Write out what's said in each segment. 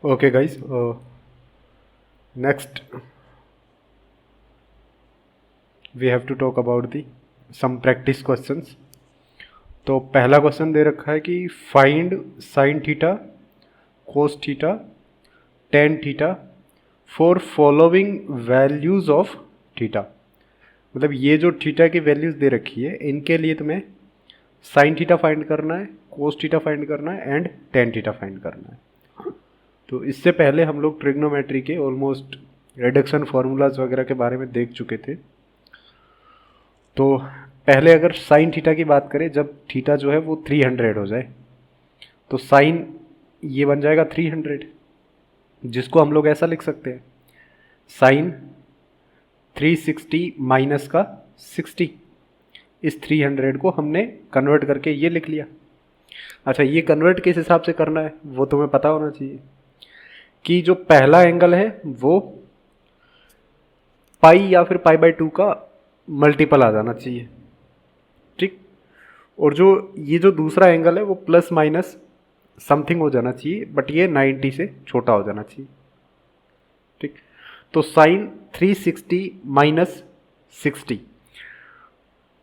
Okay, guys. Next, we have to talk about the some practice questions. तो पहला question दे रखा है कि find sine theta, cos theta, tan theta for following values of theta. मतलब ये जो theta की वैल्यूज दे रखी है इनके लिए तुम्हें साइन थीटा फाइंड करना है, कोस थीटा फाइंड करना है एंड टेन थीटा फाइंड करना है। तो इससे पहले हम लोग ट्रिग्नोमेट्री के ऑलमोस्ट रिडक्शन फार्मूलाज वगैरह के बारे में देख चुके थे। तो पहले अगर साइन थीटा की बात करें, जब थीटा जो है वो 300 हो जाए तो साइन ये बन जाएगा 300, जिसको हम लोग ऐसा लिख सकते हैं साइन 360 माइनस का 60। इस 300 को हमने कन्वर्ट करके ये लिख लिया। अच्छा, ये कन्वर्ट किस हिसाब से करना है वो तुम्हें पता होना चाहिए कि जो पहला एंगल है वो पाई या फिर पाई बाई 2 का मल्टीपल आ जाना चाहिए, ठीक। और जो ये जो दूसरा एंगल है वो प्लस माइनस समथिंग हो जाना चाहिए, बट ये 90 से छोटा हो जाना चाहिए, ठीक। तो साइन 360 माइनस 60,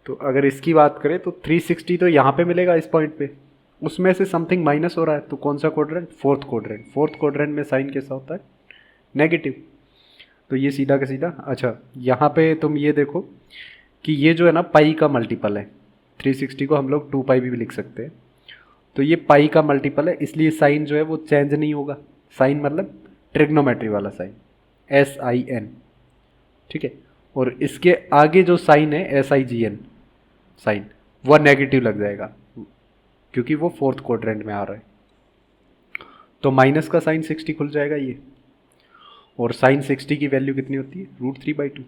तो अगर इसकी बात करें तो 360 तो यहाँ पे मिलेगा इस पॉइंट पे, उसमें से समथिंग माइनस हो रहा है, तो कौन सा quadrant? Fourth quadrant. Fourth quadrant में साइन कैसा होता है? नेगेटिव। तो ये सीधा का सीधा। अच्छा, यहाँ पे तुम ये देखो कि ये जो है ना पाई का मल्टीपल है, 360 को हम लोग 2 पाई भी लिख सकते हैं। तो ये पाई का मल्टीपल है, इसलिए साइन जो है वो चेंज नहीं होगा। साइन मतलब ट्रिग्नोमेट्री वाला साइन, SIN, ठीक है। और इसके आगे जो साइन है SIGN साइन, वह नेगेटिव लग जाएगा क्योंकि वो फोर्थ क्वाड्रेंट में आ रहा है। तो माइनस का साइन 60 खुल जाएगा ये, और साइन 60 की वैल्यू कितनी होती है? √3/2।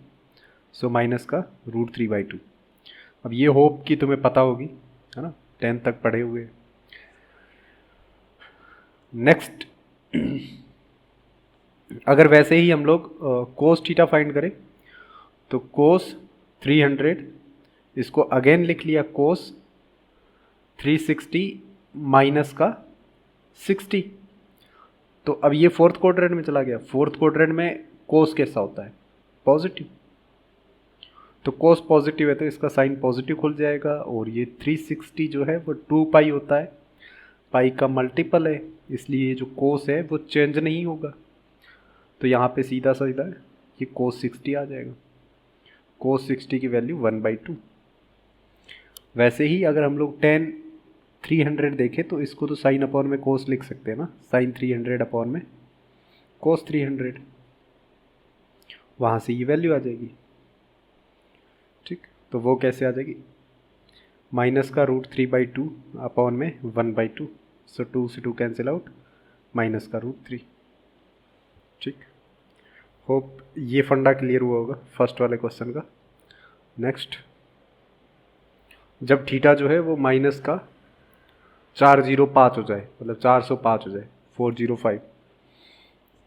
सो माइनस का √3/2। अब ये होप कि तुम्हें पता होगी, है ना, 10 तक पढ़े हुए। नेक्स्ट, अगर वैसे ही हम लोग कोस थीटा फाइंड करें तो कोस 300, इसको अगेन लिख लिया कोस 360 माइनस का 60। तो अब ये फोर्थ क्वाड्रेंट में चला गया। फोर्थ क्वाड्रेंट में कोस कैसा होता है? पॉजिटिव। तो कोस पॉजिटिव है तो इसका साइन पॉजिटिव खुल जाएगा, और ये 360 जो है वो 2 पाई होता है, पाई का मल्टीपल है, इसलिए ये जो कोस है वो चेंज नहीं होगा। तो यहाँ पे सीधा सीधा ये कोस 60 आ जाएगा। कोस 60 की वैल्यू 1/2। वैसे ही अगर हम लोग टेन 300 देखें तो इसको तो साइन अपॉन में कोस लिख सकते हैं ना, साइन 300 अपॉन में कोस 300, वहाँ से ये वैल्यू आ जाएगी, ठीक। तो वो कैसे आ जाएगी? माइनस का √3/2 अपॉन में 1/2, सो 2 से 2 कैंसिल आउट, माइनस का √3, ठीक। होप ये फंडा क्लियर हुआ होगा फर्स्ट वाले क्वेश्चन का। नेक्स्ट, जब थीटा जो है वो माइनस का 405 हो जाए, मतलब 405 हो जाए, 405,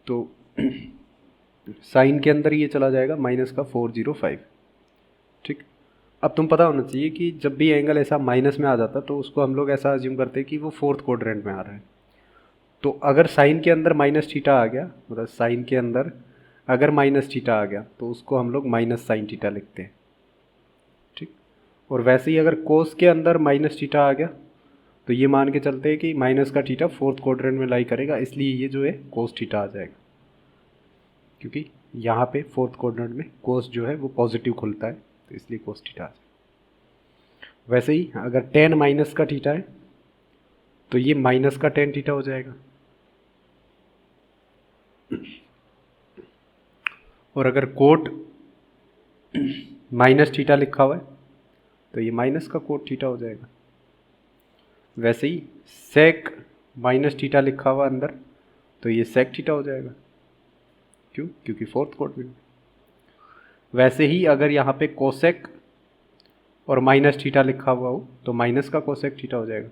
तो साइन के अंदर ये चला जाएगा माइनस का 405, ठीक। अब तुम पता होना चाहिए कि जब भी एंगल ऐसा माइनस में आ जाता तो उसको हम लोग ऐसा अज्यूम करते हैं कि वो फोर्थ क्वाड्रेंट में आ रहा है। तो अगर साइन के अंदर माइनस थीटा आ गया, मतलब साइन के अंदर अगर माइनस थीटा आ गया तो उसको हम लोग माइनस साइन थीटा लिखते हैं, ठीक। और वैसे ही अगर कोस के अंदर माइनस थीटा आ गया तो ये मान के चलते हैं कि माइनस का थीटा फोर्थ क्वाड्रेंट में लाई करेगा, इसलिए ये जो है कोस थीटा आ जाएगा, क्योंकि यहाँ पे फोर्थ क्वाड्रेंट में कोस जो है वो पॉजिटिव खुलता है, तो इसलिए कोस थीटा आ जाएगा। वैसे ही अगर टेन माइनस का थीटा है तो ये माइनस का टेन थीटा हो जाएगा, और अगर कोट माइनस थीटा लिखा हुआ है तो ये माइनस का कोट थीटा हो जाएगा। वैसे ही सेक माइनस थीटा लिखा हुआ अंदर तो ये सेक थीटा हो जाएगा, क्यों? क्योंकि फोर्थ क्वाड्रेंट। वैसे ही अगर यहाँ पे कोसेक और माइनस थीटा लिखा हुआ हो तो माइनस का कोसेक थीटा हो जाएगा।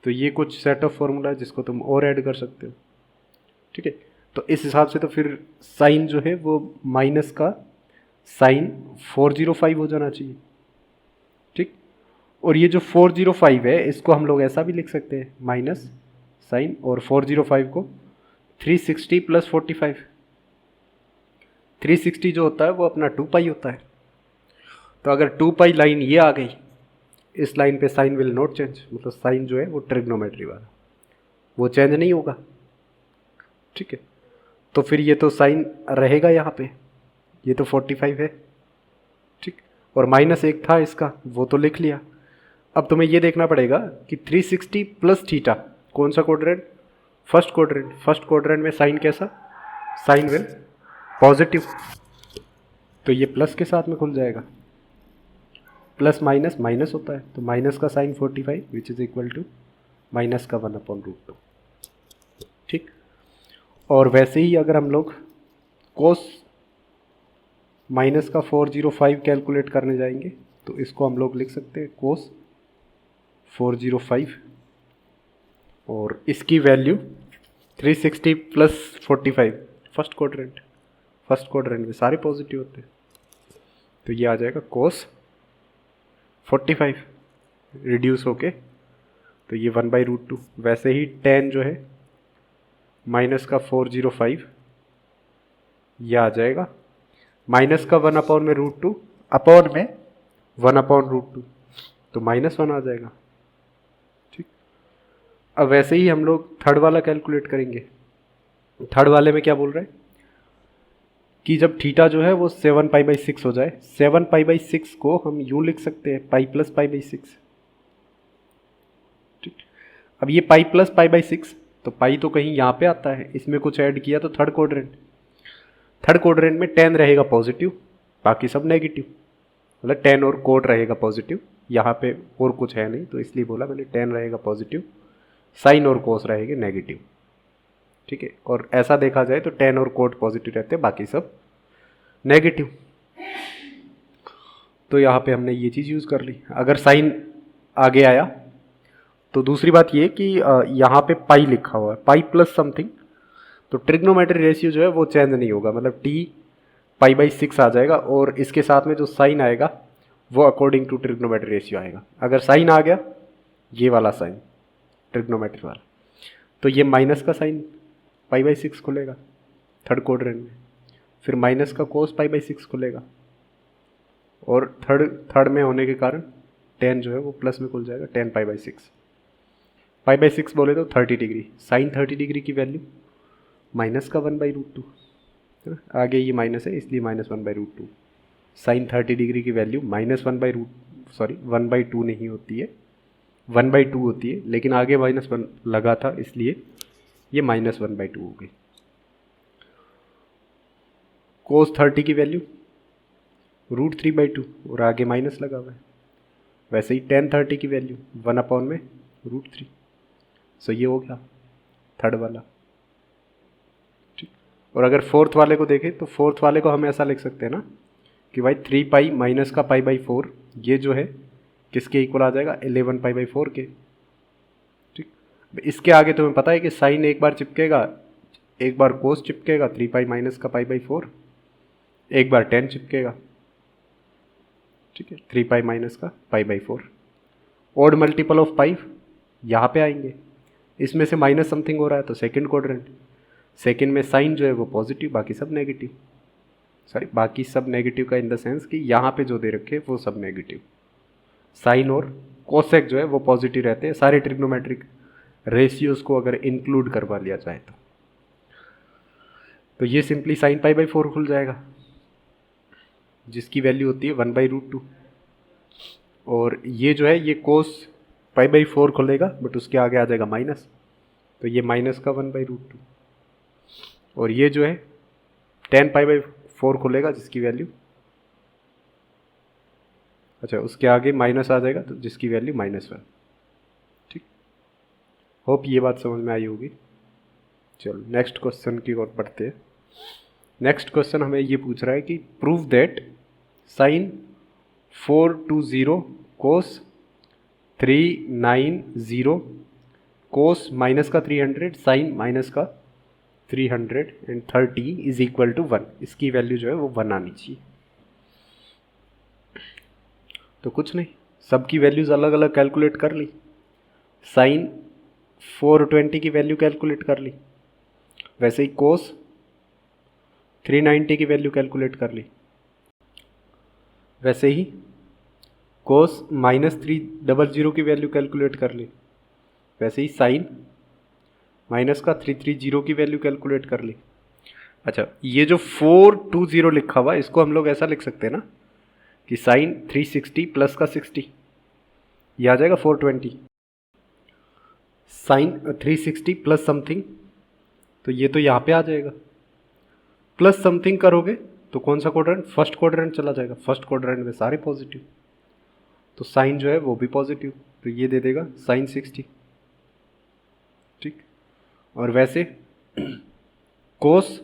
तो ये कुछ सेट ऑफ फॉर्मूला है जिसको तुम और ऐड कर सकते हो, ठीक है। तो इस हिसाब से तो फिर साइन जो है वो माइनस का साइन 405 हो जाना चाहिए, ठीक। और ये जो 405 है इसको हम लोग ऐसा भी लिख सकते हैं, माइनस साइन, और 405 को 360 प्लस 45। 360 जो होता है वो अपना 2 पाई होता है। तो अगर 2 पाई लाइन ये आ गई, इस लाइन पे साइन विल नॉट चेंज, मतलब साइन जो है वो ट्रिग्नोमेट्री वाला वो चेंज नहीं होगा। ठीक है, तो फिर ये तो साइन रहेगा यहाँ पे, ये तो 45 है। ठीक, और -1 था इसका, वो तो लिख लिया। अब तुम्हें ये देखना पड़ेगा कि 360 प्लस थीटा कौन सा quadrant? First quadrant. First quadrant में साइन कैसा? साइन विल पॉजिटिव, तो ये प्लस के साथ में खुल जाएगा। प्लस माइनस माइनस होता है, तो माइनस का sine 45 which is equal to minus का 1/√2। ठीक, और वैसे ही अगर हम लोग कोस माइनस का 405 कैलकुलेट करने जाएंगे तो इसको हम लोग लिख सकते हैं कोस 405, और इसकी value 360 plus 45। First quadrant, first quadrant में सारे पॉजिटिव होते हैं, तो ये आ जाएगा कोस 45 रिड्यूस होके, तो ये 1/√2। वैसे ही tan जो है माइनस का 405 ये आ जाएगा माइनस का 1/√2 अपॉन में 1/√2, तो -1 आ जाएगा। ठीक, अब वैसे ही हम लोग थर्ड वाला कैलकुलेट करेंगे। थर्ड वाले में क्या बोल रहे हैं कि जब थीटा जो है वो 7π/6 हो जाए, 7π/6 को हम यूं लिख सकते हैं पाई प्लस π/6। ठीक, अब ये पाई प्लस π/6, तो पाई तो कहीं यहाँ पे आता है, इसमें कुछ ऐड किया तो थर्ड क्वाड्रेंट। थर्ड क्वाड्रेंट में tan रहेगा पॉजिटिव, बाकी सब नेगेटिव, मतलब tan और कोट रहेगा पॉजिटिव, यहाँ पे और कुछ है नहीं तो इसलिए बोला मैंने tan रहेगा पॉजिटिव, साइन और कोस रहेंगे नेगेटिव। ठीक है, और ऐसा देखा जाए तो tan और कोट पॉजिटिव रहते हैं, बाकी सब नेगेटिव। तो यहाँ पे हमने ये चीज़ यूज़ कर ली। अगर साइन आगे आया तो दूसरी बात ये कि यहाँ पे पाई लिखा हुआ है, पाई प्लस समथिंग, तो ट्रिग्नोमेट्री रेशियो जो है वो चेंज नहीं होगा, मतलब t π/6 आ जाएगा, और इसके साथ में जो साइन आएगा वो अकॉर्डिंग टू ट्रिग्नोमेट्री रेशियो आएगा। अगर साइन आ गया ये वाला साइन ट्रिग्नोमेट्री वाला, तो ये माइनस का साइन π/6 खुलेगा थर्ड क्वाड्रेंट में, फिर माइनस का कोस π/6 खुलेगा, और थर्ड में होने के कारण tan जो है वो प्लस में खुल जाएगा, tan π/6। π/6 बोले तो 30 डिग्री, साइन 30 डिग्री की वैल्यू माइनस का 1/√2, आगे ये माइनस है इसलिए -1/√2। साइन 30 डिग्री की वैल्यू -1/2 नहीं होती है, 1/2 होती है, लेकिन आगे -1 लगा था इसलिए ये -1/2 हो गई। कोस 30 की वैल्यू √3/2, और आगे माइनस लगा हुआ है। वैसे ही tan 30 की वैल्यू 1/√3, सो ये हो गया थर्ड वाला। ठीक, और अगर फोर्थ वाले को देखें तो फोर्थ वाले को हम ऐसा लिख सकते हैं ना कि भाई 3π माइनस का π/4 ये जो है किसके इक्वल आ जाएगा, 11π/4 के। ठीक, इसके आगे तुम्हें पता है कि साइन एक बार चिपकेगा, एक बार कोस चिपकेगा 3π माइनस का π/4, एक बार tan चिपकेगा। ठीक है, 3π माइनस का π/4। ऑड मल्टीपल ऑफ 5 यहाँ पे आएंगे, इसमें से माइनस समथिंग हो रहा है तो सेकंड क्वाड्रेंट, सेकंड में साइन जो है वो पॉजिटिव, बाकी सब नेगेटिव। सॉरी, बाकी सब नेगेटिव का इन द सेंस कि यहाँ पे जो दे रखे वो सब नेगेटिव। साइन और कोसेक जो है वो पॉजिटिव रहते हैं सारे ट्रिग्नोमेट्रिक रेशियोज को अगर इंक्लूड करवा लिया जाए तो ये सिंपली साइन π/4 खुल जाएगा, जिसकी वैल्यू होती है 1/√2, और ये जो है ये कोस π/4 खुलेगा बट उसके आगे आ जाएगा माइनस, तो ये माइनस का 1/√2, और ये जो है tan π/4 खुलेगा जिसकी वैल्यू, अच्छा उसके आगे माइनस आ जाएगा तो जिसकी वैल्यू -1। ठीक, होप ये बात समझ में आई होगी। चलो नेक्स्ट क्वेश्चन की ओर बढ़ते हैं। नेक्स्ट क्वेश्चन हमें ये पूछ रहा है कि prove that sine 420 cos 390 cos minus का 300 साइन माइनस का 330 इज इक्वल टू 1, इसकी वैल्यू जो है वो 1 आनी चाहिए। तो कुछ नहीं, सबकी वैल्यूज़ अलग अलग कैलकुलेट कर ली। साइन 420 की वैल्यू कैलकुलेट कर ली, वैसे ही कोस 390 की वैल्यू कैलकुलेट कर ली, वैसे ही कोस -300 की वैल्यू कैलकुलेट कर ली, वैसे ही साइन माइनस का 330 की वैल्यू कैलकुलेट कर ली। अच्छा, ये जो 420 लिखा हुआ इसको हम लोग ऐसा लिख सकते हैं ना कि साइन 360 प्लस का 60, ये आ जाएगा 420। साइन 360 प्लस समथिंग, तो ये तो यहाँ पे आ जाएगा। प्लस समथिंग करोगे तो कौन सा क्वाड्रेंट? फर्स्ट क्वाड्रेंट चला जाएगा। फर्स्ट क्वाड्रेंट में सारे पॉजिटिव, तो साइन जो है वो भी पॉजिटिव, तो ये दे देगा साइन 60। ठीक, और वैसे कोस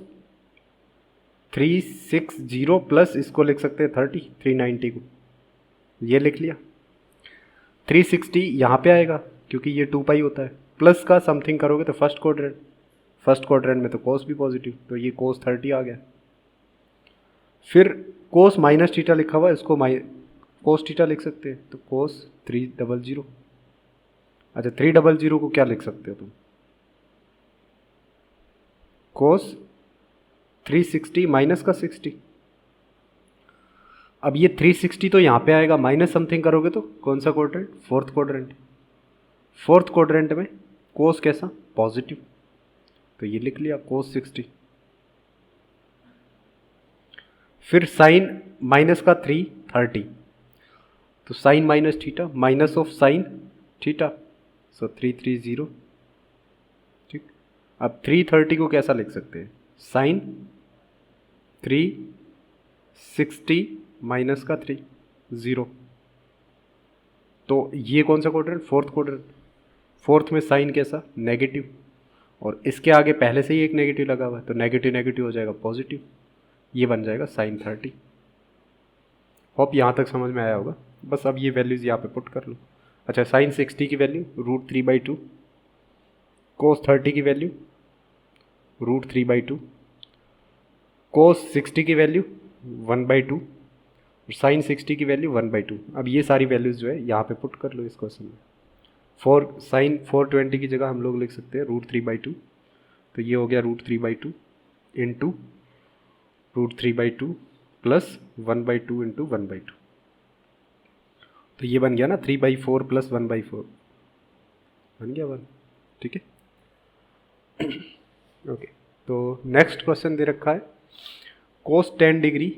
360 प्लस इसको लिख सकते हैं 30, 390 को ये लिख लिया। 360 यहाँ पे आएगा क्योंकि ये 2 पाई होता है, प्लस का समथिंग करोगे तो फर्स्ट क्वाड्रेंट में तो कोस भी पॉजिटिव, तो ये कोस 30 आ गया। फिर कोस माइनस थीटा लिखा हुआ है, इसको कोस थीटा लिख सकते हैं, तो कोस 300। अच्छा, 300 को क्या लिख सकते हो तुम? कोस 360 माइनस का 60। अब ये 360 तो यहाँ पे आएगा, माइनस समथिंग करोगे तो कौन सा quadrant? Fourth quadrant. Fourth quadrant में कोस कैसा? पॉजिटिव, तो ये लिख लिया कोस 60। फिर साइन माइनस का 330, तो sine minus theta minus of sine theta, so 330। ठीक, अब 330 को कैसा लिख सकते हैं? साइन 360 माइनस का 30, तो ये कौन सा क्वाड्रेंट? Fourth quadrant. फोर्थ में साइन कैसा? नेगेटिव, और इसके आगे पहले से ही एक नेगेटिव लगा हुआ है, तो नेगेटिव नेगेटिव हो जाएगा पॉजिटिव, ये बन जाएगा साइन 30। होप यहाँ तक समझ में आया होगा। बस अब ये वैल्यूज़ यहाँ पे पुट कर लो। अच्छा, साइन 60 की वैल्यू √3/2, कोस 30 की वैल्यू √3/2, कोस 60 की वैल्यू 1/2, और साइन 60 की वैल्यू 1/2। अब ये सारी वैल्यूज़ जो है यहाँ पे पुट कर लो इस क्वेश्चन में। साइन 420 की जगह हम लोग लिख सकते हैं √3/2, तो ये हो गया √3/2 इंटू √3/2 प्लस 1/2 इंटू 1/2, तो ये बन गया ना 3/4 प्लस 1/4, बन गया 1। ठीक है, ओके। तो नेक्स्ट क्वेश्चन दे रखा है कोस 10 degree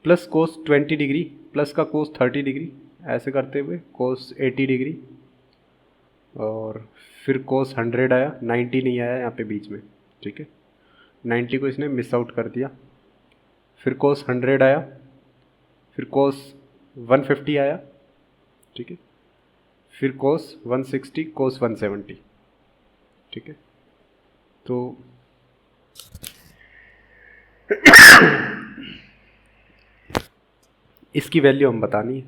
plus cos 20 degree plus का कोस 30 डिग्री, ऐसे करते हुए कोस 80 डिग्री, और फिर कोस 100 आया, 90 नहीं आया यहाँ पे बीच में। ठीक है, 90 को इसने मिस आउट कर दिया। फिर कोस 100 आया, फिर कोस 150 आया। ठीक है, फिर कोस 160, कोस 170। ठीक है, तो इसकी वैल्यू हम बतानी है।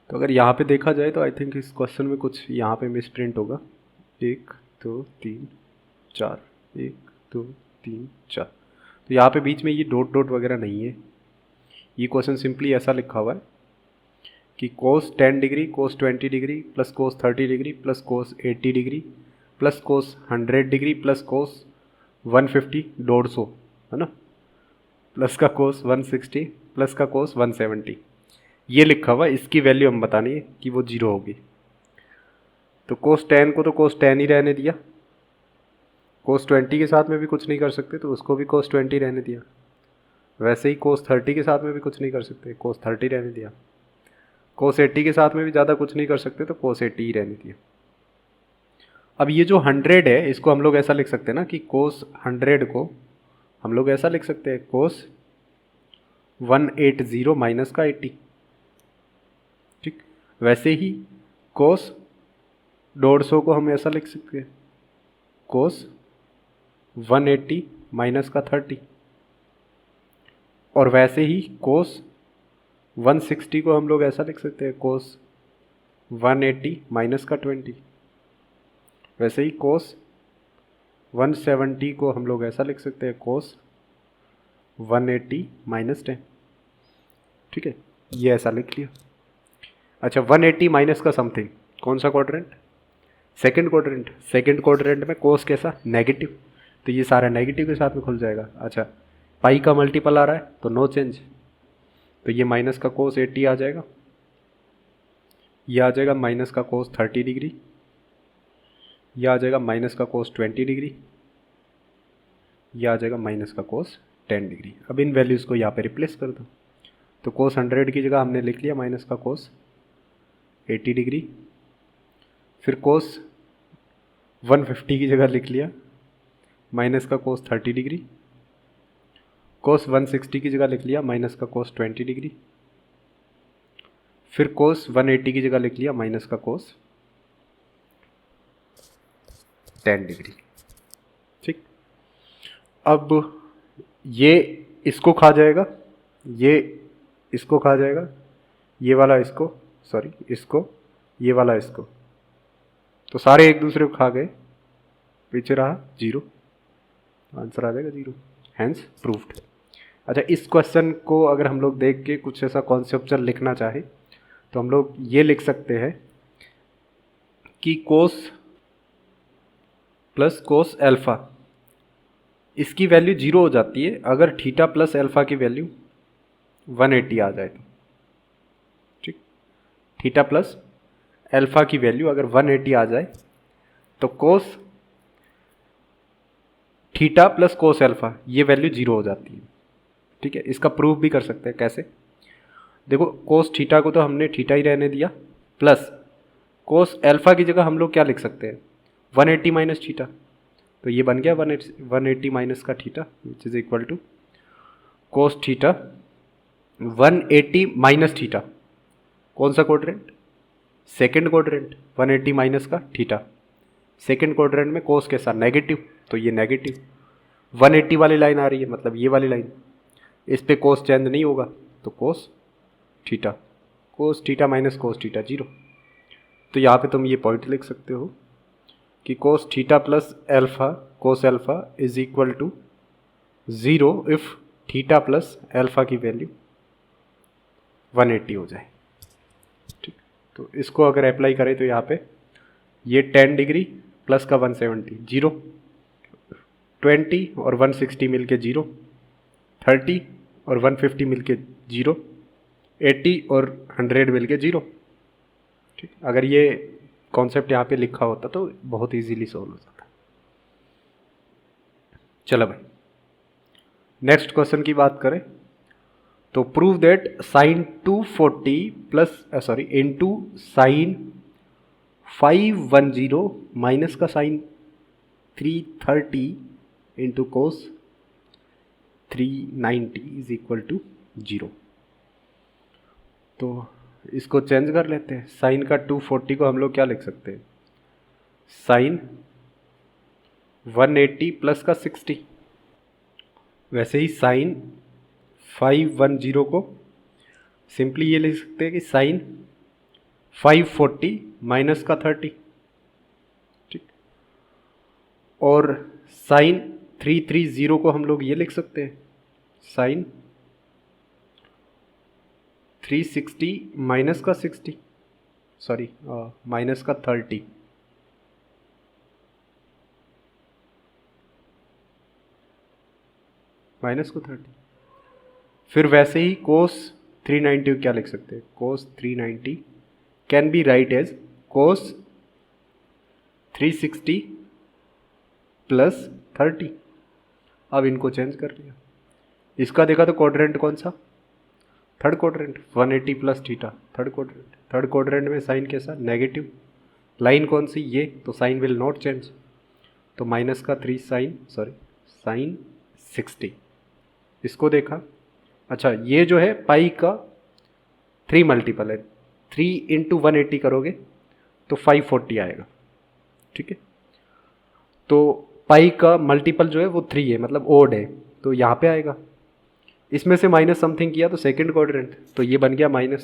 तो अगर यहाँ पे देखा जाए तो आई थिंक इस क्वेश्चन में कुछ यहाँ पे मिस प्रिंट होगा। 1 2 3 4, 1 2 3 4, तो यहाँ पे बीच में ये डॉट डॉट वगैरह नहीं है। ये क्वेश्चन सिंपली ऐसा लिखा हुआ है कि कोस 10 डिग्री कोस 20 degree plus cos 30 degree plus cos 80 degree plus cos 100 degree plus cos 150 150, है ना, प्लस का कोस 160 प्लस का कोस 170, ये लिखा हुआ। इसकी वैल्यू हम बतानी है कि वो 0 होगी। तो कोस 10 को तो कोस 10 ही रहने दिया, कोस 20 के साथ में भी कुछ नहीं कर सकते तो उसको भी कोस 20 रहने दिया, वैसे ही कोस 30 के साथ में भी कुछ नहीं कर सकते, कोस 30 रहने दिया, कोस 80 के साथ में भी ज़्यादा कुछ नहीं कर सकते तो कोस 80 ही रहने दिया। अब ये जो 100 है इसको हम लोग ऐसा लिख सकते हैं ना कि कोस 100 को हम लोग ऐसा लिख सकते हैं कोस 180 माइनस का 80। ठीक, वैसे ही कोस 150 को हम ऐसा लिख सकते हैं कोस 180 माइनस का 30, और वैसे ही कोस 160 को हम लोग ऐसा लिख सकते हैं कोस 180 माइनस का 20, वैसे ही कोस 170 को हम लोग ऐसा लिख सकते हैं कोस 180 माइनस 10। ठीक है, ये ऐसा लिख लिया। अच्छा, 180 माइनस का समथिंग कौन सा क्वाड्रेंट? सेकंड क्वाड्रेंट में कोस कैसा, नेगेटिव, तो ये सारा नेगेटिव के साथ में खुल जाएगा। अच्छा, पाई का मल्टीपल आ रहा है तो नो चेंज, तो ये माइनस का कोस 80 आ जाएगा, ये आ जाएगा माइनस का कोस 30 डिग्री, ये आ जाएगा माइनस का कोस 20 डिग्री, ये आ जाएगा माइनस का कोस 10 डिग्री। अब इन वैल्यूज़ को यहाँ पे रिप्लेस कर दो, तो कोस 100 की जगह हमने लिख लिया माइनस का कोस 80 डिग्री, फिर कोस 150 की जगह लिख लिया माइनस का कोस 30 डिग्री, कोस 160 की जगह लिख लिया माइनस का कोस 20 डिग्री, फिर कोस 180 की जगह लिख लिया माइनस का कोस 10 डिग्री। ठीक, अब ये इसको खा जाएगा, ये इसको खा जाएगा, ये वाला इसको, सॉरी इसको, ये वाला इसको, तो सारे एक दूसरे को खा गए, पीछे रहा 0, आंसर आ जाएगा 0, हैंस प्रूव्ड। अच्छा, इस क्वेश्चन को अगर हम लोग देख के कुछ ऐसा कॉन्सेप्चुअल लिखना चाहे तो हम लोग ये लिख सकते हैं कि कोस प्लस कोस एल्फा, इसकी वैल्यू 0 हो जाती है अगर थीटा प्लस एल्फा की वैल्यू 180 आ जाए तो। ठीक, थीटा प्लस एल्फा की वैल्यू अगर 180 आ जाए तो कोस थीटा प्लस कोस एल्फा ये वैल्यू 0 हो जाती है। ठीक है, इसका प्रूफ भी कर सकते हैं। कैसे, देखो कोस थीटा को तो हमने थीटा ही रहने दिया, प्लस कोस एल्फा की जगह हम लोग क्या लिख सकते हैं, 180 माइनस थीटा, तो ये बन गया 180 माइनस का theta which is equal to cos theta 180 minus theta. कौन सा क्वाड्रेंट, सेकेंड क्वाड्रेंट, 180 माइनस का थीटा, सेकेंड क्वाड्रेंट में कोस के साथ नेगेटिव, तो ये नेगेटिव 180 वाली लाइन आ रही है, मतलब ये वाली लाइन, इस पे कोस चेंज नहीं होगा, तो cos theta minus cos theta 0। तो यहाँ पे तुम ये पॉइंट लिख सकते हो कि cos theta plus alpha cos alpha is equal to 0 if theta plus alpha की वैल्यू 180 हो जाए। ठीक, तो इसको अगर अप्लाई करें तो यहाँ पे ये 10 डिग्री प्लस का 170 0, 20 और 160 मिलके 0, 30 और 150 मिलके 0, 80 और 100 मिलके 0। ठीक, अगर ये कॉन्सेप्ट यहाँ पे लिखा होता तो बहुत इजीली सॉल्व हो जाता। चलो भाई, नेक्स्ट क्वेश्चन की बात करें तो prove that sine 240 plus into sine 510 minus का sine 330 into cos 390 is equal to 0। तो इसको चेंज कर लेते हैं, साइन का 240 को हम लोग क्या लिख सकते हैं, साइन 180 प्लस का 60। वैसे ही साइन 510 को सिंपली ये लिख सकते हैं कि साइन 540 माइनस का 30। ठीक, और साइन 330 को हम लोग ये लिख सकते हैं, साइन 360 माइनस का 60, सॉरी माइनस का 30। माइनस को 30। फिर वैसे ही कोस 390 क्या लिख सकते हैं, cos 390 can be write as cos 360 plus 30। अब इनको चेंज कर लिया, इसका देखा तो क्वाड्रेंट कौन सा, third quadrant, 180 plus theta, third quadrant में साइन कैसा, नेगेटिव, लाइन कौन सी ये, तो साइन विल नॉट चेंज, तो माइनस का 3 साइन 60। इसको देखा, अच्छा ये जो है पाई का 3 मल्टीपल है, 3 इंटू 180 करोगे तो 540 आएगा। ठीक है, तो पाई का मल्टीपल जो है वो 3 है, मतलब ओड है, तो यहाँ पे आएगा। इसमें से माइनस समथिंग किया तो सेकंड क्वाड्रेंट, तो ये बन गया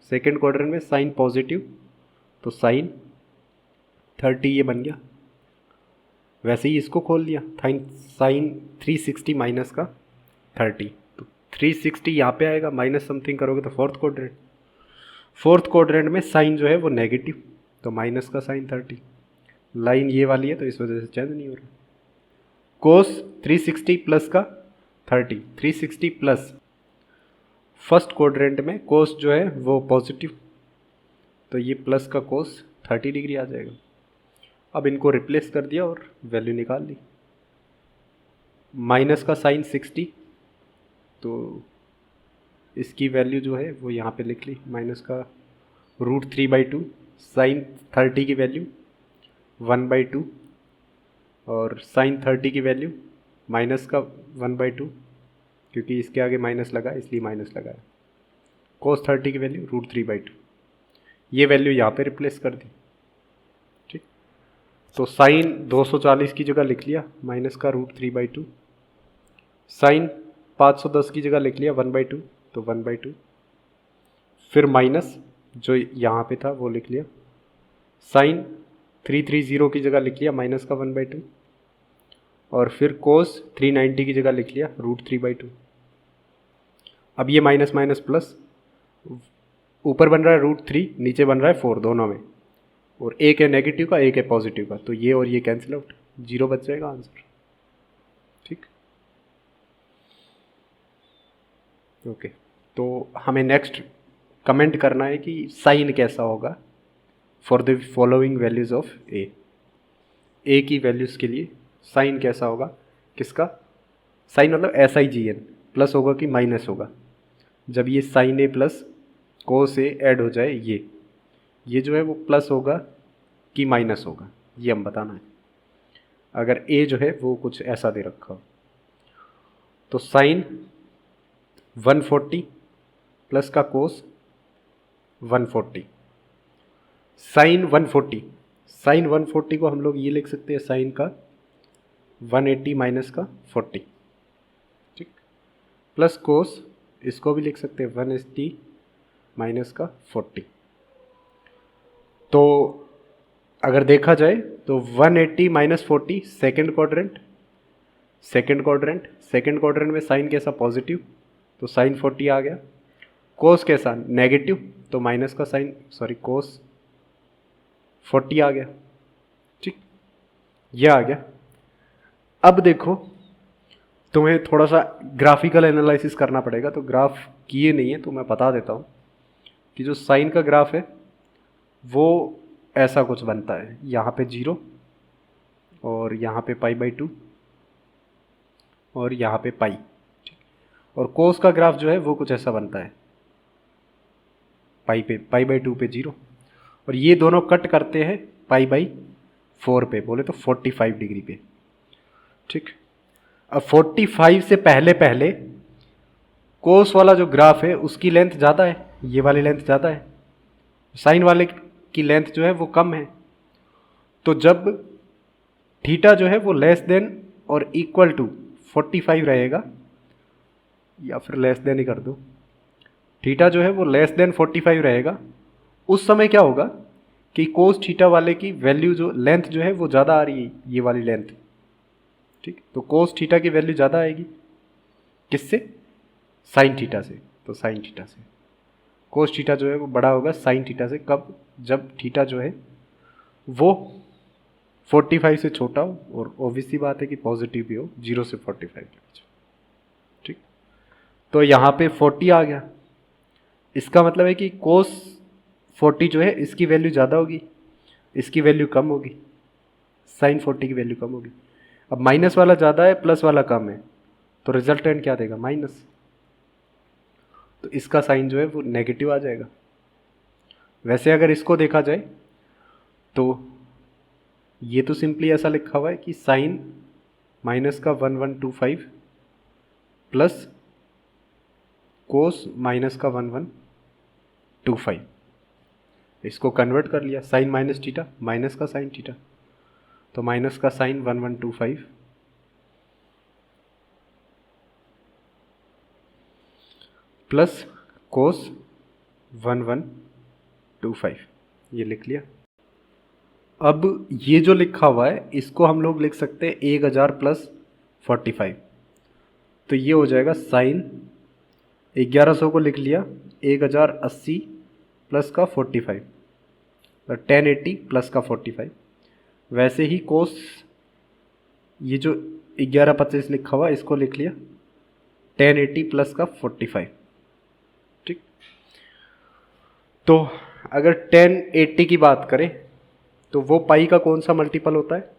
सेकंड क्वाड्रेंट में साइन पॉजिटिव, तो साइन 30 ये बन गया। वैसे ही इसको खोल लिया, साइन 360 माइनस का 30, तो 360 यहाँ पे आएगा, माइनस समथिंग करोगे तो फोर्थ क्वाड्रेंट में साइन जो है वो नेगेटिव, तो माइनस का साइन 30। लाइन ये वाली है तो इस वजह से चेंज नहीं हो रहा। कोस 360 प्लस का 30, 360 प्लस फर्स्ट क्वाड्रेंट में कोस जो है वो पॉजिटिव, तो ये प्लस का कोस 30 डिग्री आ जाएगा। अब इनको रिप्लेस कर दिया और वैल्यू निकाल ली। माइनस का साइन 60, तो इसकी वैल्यू जो है वो यहाँ पे लिख ली, माइनस का √3/2, साइन 30 की वैल्यू 1/2 और साइन 30 की वैल्यू माइनस का 1/2, क्योंकि इसके आगे माइनस लगा इसलिए माइनस लगाया। कोस 30 की वैल्यू √3/2, ये वैल्यू यहाँ पे रिप्लेस कर दी। ठीक, तो साइन 240 की जगह लिख लिया माइनस का √3/2, साइन 510 की जगह लिख लिया 1/2, तो 1/2, फिर माइनस जो यहाँ पे था वो लिख लिया, साइन 330 की जगह लिख लिया माइनस का 1/2 और फिर कोस 390 की जगह लिख लिया √3/2। अब ये माइनस माइनस प्लस, ऊपर बन रहा है √3, नीचे बन रहा है 4 दोनों में, और एक है नेगेटिव का एक है पॉजिटिव का, तो ये और ये कैंसिल आउट, 0 बच जाएगा आंसर। ठीक, ओके। तो हमें नेक्स्ट कमेंट करना है कि साइन कैसा होगा for the following values of a की वैल्यूज़ के लिए साइन कैसा होगा, किसका साइन, मतलब SIGN, प्लस होगा कि माइनस होगा। जब ये साइन ए प्लस कोस ए ऐड हो जाए, ये जो है वो प्लस होगा कि माइनस होगा, ये हम बताना है। अगर ए जो है वो कुछ ऐसा दे रखा हो, तो साइन 140 प्लस का कोस 140, साइन 140 को हम लोग ये लिख सकते हैं साइन का 180 माइनस का 40, ठीक, प्लस कोस इसको भी लिख सकते हैं 180 माइनस का 40। तो अगर देखा जाए तो 180 माइनस 40 सेकेंड क्वाड्रेंट में साइन कैसा पॉजिटिव, तो साइन 40 आ गया। कोस कैसा नेगेटिव, तो माइनस का साइन कोस 40 आ गया। ठीक, यह आ गया। अब देखो तुम्हें थोड़ा सा ग्राफिकल एनालिसिस करना पड़ेगा, तो ग्राफ किए नहीं है तो मैं बता देता हूँ कि जो साइन का ग्राफ है वो ऐसा कुछ बनता है, यहाँ पे 0 और यहाँ पे π/2 और यहाँ पे पाई, और कोस का ग्राफ जो है वो कुछ ऐसा बनता है, π/2 पे 0, और ये दोनों कट करते हैं π/4 पे, बोले तो 45 डिग्री पे। ठीक, अब 45 से पहले कोस वाला जो ग्राफ है उसकी लेंथ ज़्यादा है, ये वाली लेंथ ज़्यादा है, साइन वाले की लेंथ जो है वो कम है। तो जब थीटा जो है वो लेस देन और इक्वल टू 45 रहेगा, या फिर लेस देन ही कर दो, थीटा जो है वो लेस देन 45 रहेगा, उस समय क्या होगा कि कोस थीटा वाले की वैल्यू जो लेंथ जो है वो ज़्यादा आ रही है, ये वाली लेंथ। ठीक, तो कोस थीटा की वैल्यू ज़्यादा आएगी, किससे, साइन थीटा से, तो साइन थीटा से कोस थीटा जो है वो बड़ा होगा साइन थीटा से। कब, जब थीटा जो है वो 45 से छोटा हो, और ऑब्वियसली बात है कि पॉजिटिव भी हो, 0 से 45 के बीच। ठीक, तो यहाँ पे 40 आ गया, इसका मतलब है कि कोस 40 जो है इसकी वैल्यू ज़्यादा होगी, इसकी वैल्यू कम होगी, साइन 40 की वैल्यू कम होगी। अब माइनस वाला ज़्यादा है प्लस वाला कम है, तो रिजल्टेंट क्या देगा, माइनस, तो इसका साइन जो है वो नेगेटिव आ जाएगा। वैसे अगर इसको देखा जाए तो ये तो सिंपली ऐसा लिखा हुआ है कि साइन माइनस का 1125 प्लस कोस माइनस का 1125, इसको कन्वर्ट कर लिया, साइन माइनस थीटा माइनस का साइन थीटा, तो माइनस का साइन 1125 प्लस कोस 1125, ये लिख लिया। अब ये जो लिखा हुआ है इसको हम लोग लिख सकते हैं 1000 प्लस 45, तो ये हो जाएगा साइन 1100 को लिख लिया 1080 प्लस का 45, तो 1080 प्लस का 45, वैसे ही कोस, ये जो 11/25 लिखा हुआ इसको लिख लिया 1080 प्लस का 45। ठीक, तो अगर 1080 की बात करें तो वो पाई का कौन सा मल्टीपल होता है?